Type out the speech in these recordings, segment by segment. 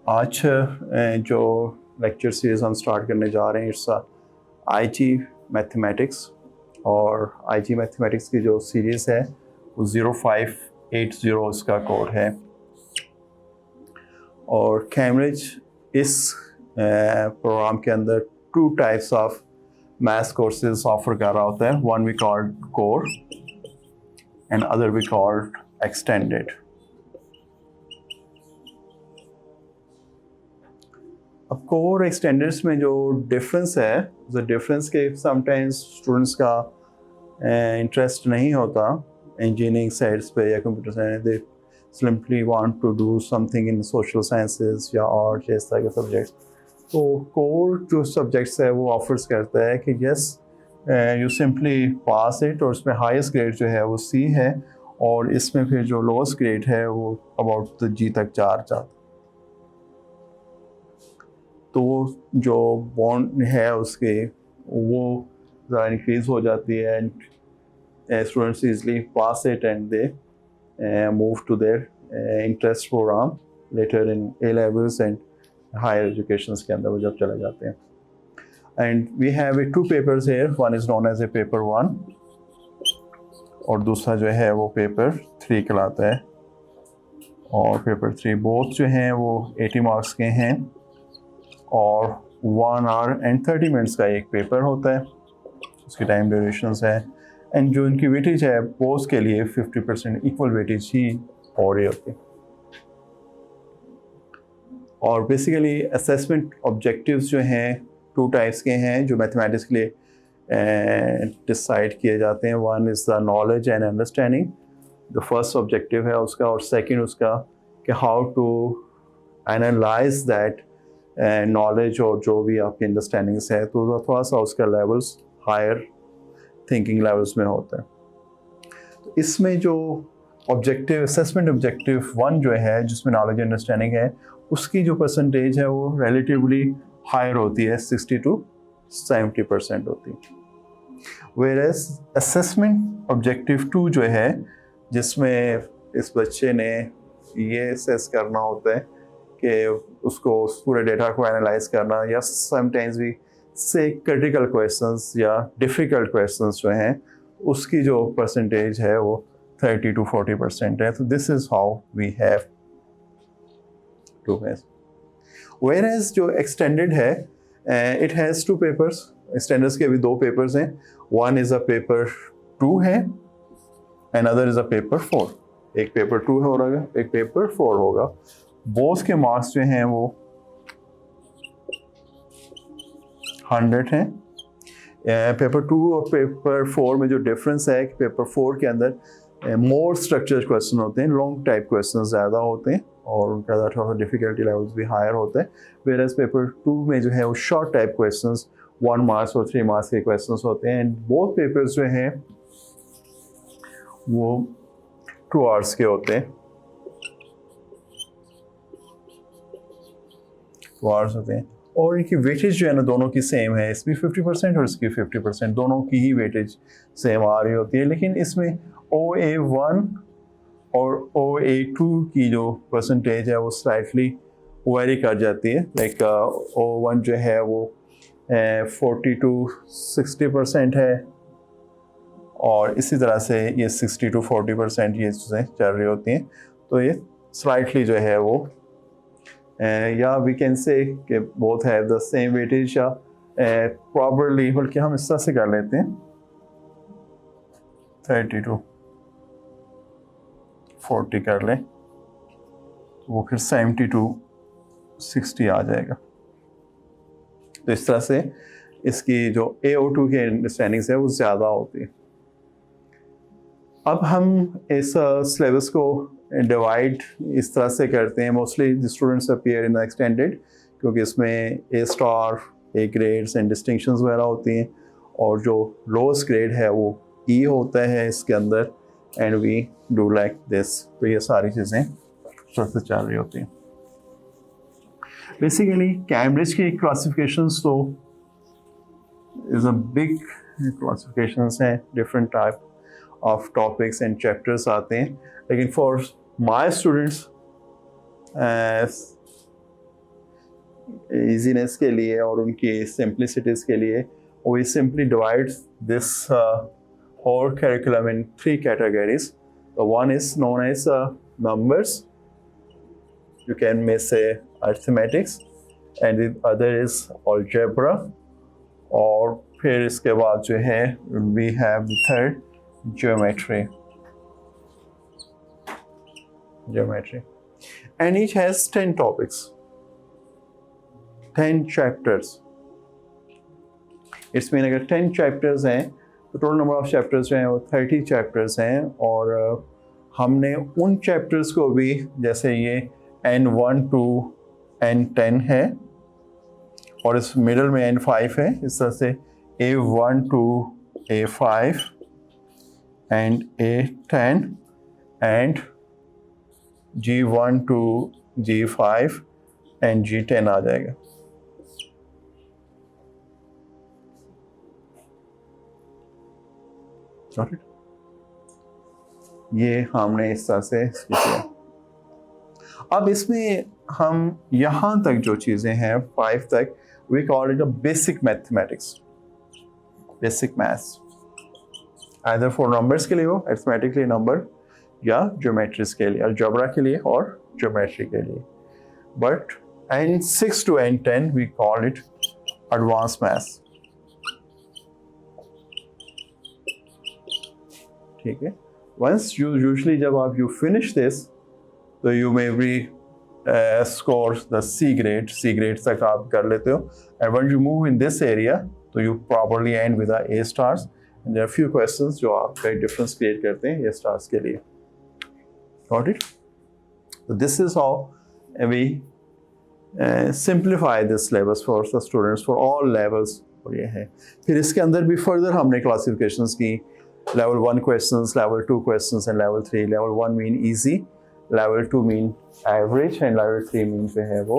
आज जो lecture series हम स्टार्ट करने जा रहे हैं इट्स आईजी मैथमेटिक्स। और आईजी मैथमेटिक्स की जो सीरीज़ है वो 0580 उसका कोड है। और कैम्ब्रिज इस प्रोग्राम के अंदर two types of maths courses offer कर रहा होता है। One we called core and other we called extended. अब कोर एक्सटेंडर्स में जो डिफरेंस है, द डिफरेंस के समटाइम्स स्टूडेंट्स का इंटरेस्ट नहीं होता इंजीनियरिंग साइड्स पे या computer science, they simply want to do something in social sciences या आर्ट या इस तरह के सब्जेक्ट्स। तो कोर जो सब्जेक्ट्स है वो ऑफर्स करता है कि yes you simply pass it, और उसमें हाईएस्ट ग्रेड जो है वो सी है, और इसमें फिर जो लोएस्ट ग्रेड है वो अबाउट जी तक जाता। तो जो बॉन्ड है उसके वो ज़रा इंक्रीज हो जाती है and students easily pass it and they move to their interest program later in A levels and higher education के अंदर वो जब चले जाते हैं। And we have a two papers here, one is known as a paper 1 और दूसरा जो है वो पेपर 3 कहलाता है। और पेपर 3 बोथ जो हैं वो 80 मार्क्स के हैं और 1 आवर एंड 30 मिनट्स का एक पेपर होता है, उसकी टाइम ड्यूरेशंस है। एंड जो इनकी वेटेज है पोस्ट के लिए 50% इक्वल वेटेज ही हो रही होती है। और बेसिकली असेसमेंट ऑब्जेक्टिव्स जो हैं टू टाइप्स के हैं जो मैथमेटिक्स के लिए डिसाइड किए जाते हैं। One is the knowledge and understanding, the first objective है उसका, और सेकंड उसका कि how to analyse that knowledge और जो भी आपकी अंडरस्टैंडिंग्स है, तो थोड़ा सा उसका लेवल्स हायर थिंकिंग लेवल्स में होता है। तो इसमें जो ऑब्जेक्टिव असेसमेंट ऑब्जेक्टिव 1 जो है जिसमें नॉलेज अंडरस्टैंडिंग है, उसकी जो परसेंटेज है वो रिलेटिवली हायर होती है, 60 to 70% होती है। वेयरएज असेसमेंट ऑब्जेक्टिव 2 जो है जिसमें इस बच्चे ने ये असेस करना होता है कि उसको उस पूरे डेटा को एनालाइज करना, या समटाइम्स भी से क्रिटिकल क्वेश्चंस या डिफ़िकल्ट क्वेश्चंस जो हैं उसकी जो परसेंटेज है वो 30 to 40% है। तो this is how we have two maths. Whereas जो एक्सटेंडेड है इट हैज़ 2 पेपर्स। एक्सटेंडर्स के भी 2 पेपर्स हैं, वन इज़ अ पेपर 2 है and other is a paper 4। एक पेपर 2 होगा, एक पेपर 4 होगा। बोथ के मार्क्स जो हैं वो 100 हैं। पेपर 2 और पेपर 4 में जो डिफरेंस है कि पेपर 4 के अंदर मोर स्ट्रक्चर्ड क्वेश्चन होते हैं, लॉन्ग टाइप क्वेश्चन ज़्यादा होते हैं और उनका थोड़ा डिफ़िकल्टी लेवल्स भी हायर होता है। वेयरएज पेपर 2 में जो है वो शॉर्ट टाइप क्वेश्चंस 1 मार्क्स और 3 मार्क्स के क्वेश्चंस होते हैं। एंड बोथ पेपर्स जो हैं वो 2 आवर्स के होते हैं, 2 आवर्स होते हैं। और इनकी वेटेज जो है ना दोनों की सेम है, इसमें 50% और इसकी 50%, दोनों की ही वेटेज सेम आ रही होती है। लेकिन इसमें OA1 और OA2 की जो परसेंटेज है वो स्लाइटली वेरी कर जाती है। लाइक O1 जो है वो 40 to 60% है, और इसी तरह से ये 60 to 40% ये चीज़ें चल रही होती हैं। तो ये स्लाइटली जो है वो या वी कैन से कि both have the same weightage, या प्रॉबरली बल्कि हम इस तरह से कर लेते हैं 30 to 40 कर लें, वो फिर 70 to 60 आ जाएगा। तो इस तरह से इसकी जो AO2 की अंडरस्टैंडिंग्स है वो ज़्यादा होती है। अब हम इस सिलेबस को डिवाइड इस तरह से करते हैं, mostly the students appear in extended, क्योंकि इसमें A star, A grades and distinctions वगैरह होती हैं, और जो लोएस्ट ग्रेड है वो E होता है इसके अंदर, and we do like this. तो ये सारी चीज़ें से चल रही होती हैं। बेसिकली कैम्ब्रिज की क्लासिफिकेशंस तो इज़ अ बिग क्लासिफिकेशंस हैं, different type of topics and chapters आते हैं। लेकिन फॉर माई स्टूडेंट्स इजीनेस के लिए और उनकी सिंप्लिसिटीज के लिए we simply divide this whole curriculum in three categories. The one is known as numbers. You can may say arithmetics, and the other is algebra. और फिर इसके बाद जो है we have the third geometry. And each has 10 topics, 10 chapters. इसमें अगर 10 chapters हैं तो टोटल नंबर ऑफ चैप्टर्स जो हैं वो 30 चैप्टर्स हैं और हमने उन चैप्टर्स को भी जैसे ये N1 to N10 है और इस मिडल में N5 है, इस तरह से A1 to A5 and A10 and G1 to G5 and G10 आ जाएगा. ये हमने इस तरह से किया. अब इसमें हम यहाँ तक जो चीज़ें हैं 5 तक we call it a basic mathematics, basic maths, either for numbers के लिए हो arithmetically number या geometries के लिए, algebra के लिए और geometry के लिए. But N6 to N10 we call it advanced maths. ठीक है. Once you usually जब आप you finish this, तो you may be score the C grade तक आप कर लेते हो. And when you move in this area, तो you probably end with the A stars. And there are few questions जो आप कई difference create करते हैं A stars के लिए. Got it? So this is how we simplify this syllabus for the students for all levels. और ये है. फिर इसके अंदर भी further हमने classifications की. Level 1 questions, level 2 questions and level 3. Level 1 mean easy, level 2 mean average and level 3 means जो है वो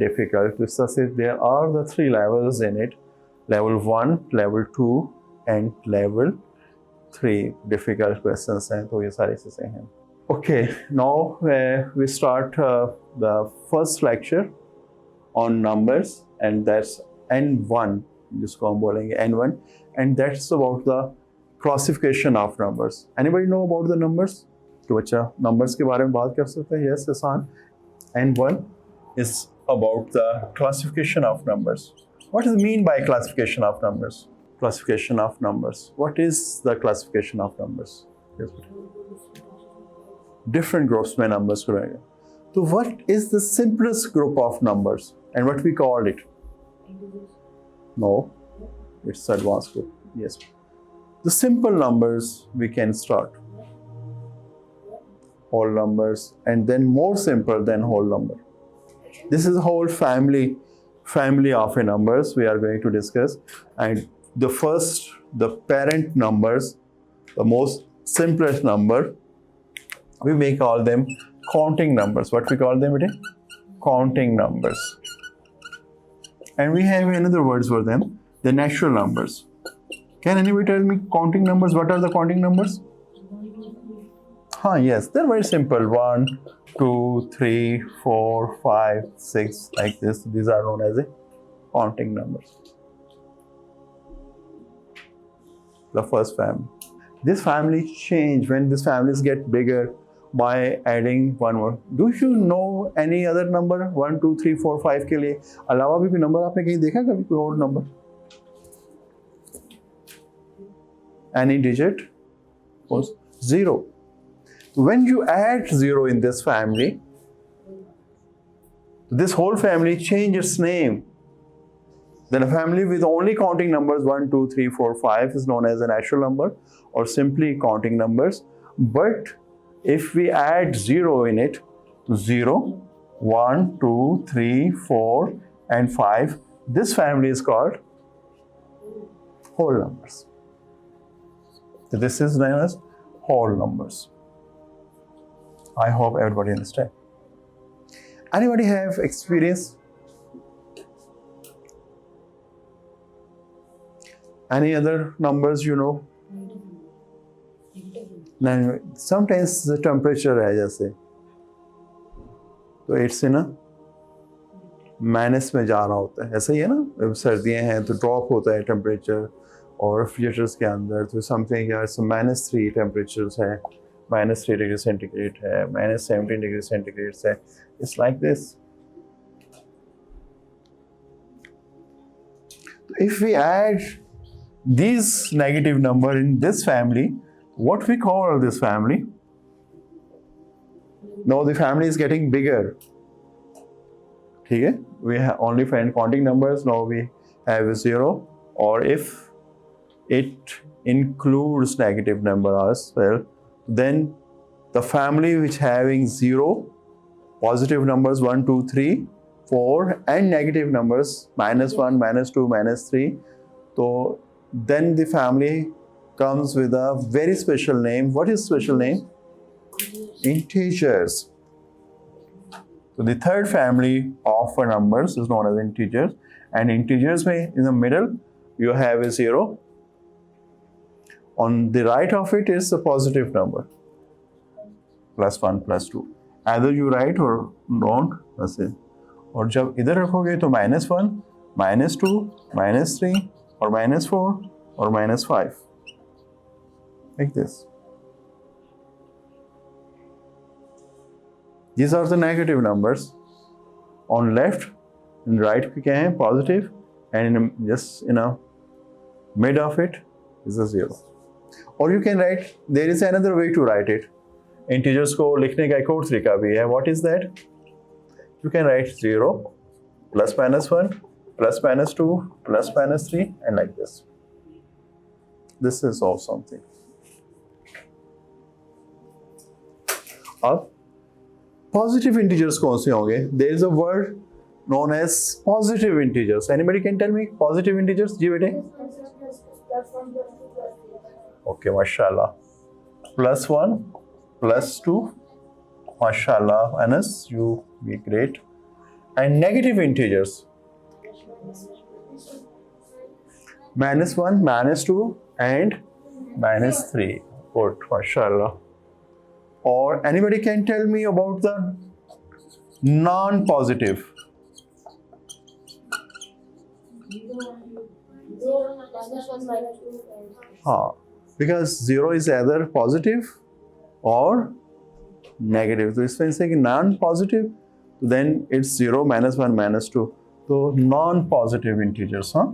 difficult. तो इस तरह से there are the 3 levels in it. Level 1, level 2 and level 3 difficult questions हैं. तो ये सारी चीज़ें हैं. Okay, now we start the first lecture on numbers and that's N1 जिसको हम बोलेंगे N1 and that's about the classification of numbers. Anybody know about the numbers? तो बच्चा numbers के बारे में बात कर सकते हैं. Yes, Hasan. N1 is about the classification of numbers. What does it mean by classification of numbers? Classification of numbers. What is the classification of numbers? Yes. Different groups में numbers को रहेगा. So what is the simplest group of numbers and what we call it? No, it's advanced group. Yes. The simple numbers we can start. Whole numbers and then more simple than whole number. This is a whole family of numbers we are going to discuss. And the first, the parent numbers, the most simplest number, we may call them counting numbers. What we call them? Counting numbers. And we have another words for them, the natural numbers. Can anybody tell me counting numbers? What are the counting numbers? Yes, they're very simple. 1, 2, 3, 4, 5, 6, like this. These are known as counting numbers. The first family. This family change when these families get bigger by adding one more. Do you know any other number? 1, 2, 3, 4, 5 के लिए अलावा भी कोई number आपने कहीं देखा कभी कोई और number? Any digit? 0. When you add 0 in this family, this whole family changes its name. Then a family with only counting numbers 1, 2, 3, 4, 5 is known as a natural number or simply counting numbers. But if we add 0 in it, 0, 1, 2, 3, 4 and 5, this family is called whole numbers. So this is known as whole numbers. I hope everybody understand. Anybody have experience? Any other numbers you know? No, sometimes the temperature है जैसे, तो it's in a minus में जा रहा होता है, ऐसा ही है ना, सर्दियाँ हैं तो ड्रॉप होता है टेम्परेचर, और रेफ्रिजरेटर्स के अंदर तो समथिंग यार -3 टेम्परेचर्स है, -3 डिग्री सेंटीग्रेड है, -17 डिग्री सेंटीग्रेड है, it's like this. If we add these negative number in this family, what we call this family? Now the family is getting bigger. ठीक है? We have only find counting numbers. Now we have a 0, or if it includes negative number as well, then the family which having 0, positive numbers 1, 2, 3, 4 and negative numbers -1, -2, -3. So then the family comes with a very special name. What is special name? Integers. So the third family of numbers is known as integers, and integers में in the middle you have a 0. On the right of it is a positive number, +1, +2. Either you write or don't. That's it. और जब इधर रखोगे तो -1, -2, -3 और -4 और -5, like this. These are the negative numbers. On left and right क्या है? Positive, and just in a mid of it is a 0. Or you can write, there is another way to write it. Integers को लिखने का एक और तरीका भी है. What is that? You can write 0, +-1, +-2, +-3, and like this. This is all something. अब positive integers कौन से होंगे? There is a word known as positive integers. Anybody can tell me positive integers? जी बेटे? Okay, mashallah. +1, +2. MashaAllah, Anas, you be great. And negative integers. -1, -2, and -3. Good, MashaAllah. Or anybody can tell me about the non-positive? Because 0 is either positive or negative. तो इसमें से कि non positive, then it's 0, -1, -2. तो non positive integers, हाँ,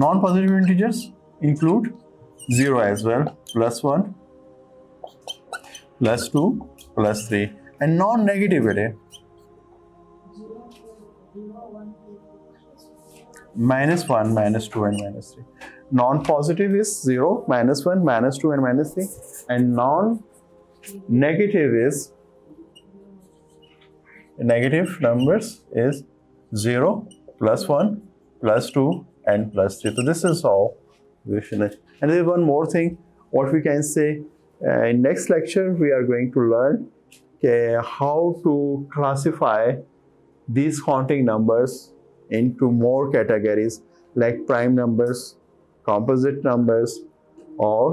non positive integers include 0 as well, +1, +2, +3, and non-negative it is -1, -2, and -3. Non-positive is 0, -1, -2, and -3, and non-negative is negative numbers is 0, +1, +2, and +3. So this is how we finish. And there is one more thing. What we can say in next lecture, we are going to learn how to classify these counting numbers into more categories, like prime numbers, composite numbers, or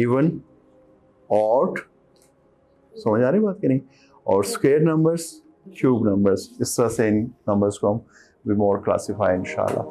even odd, समझ आ रही बात कि नहीं, और square numbers, cube numbers, इस तरह से इन numbers को हम भी मोर क्लासीफाई इंशाल्लाह.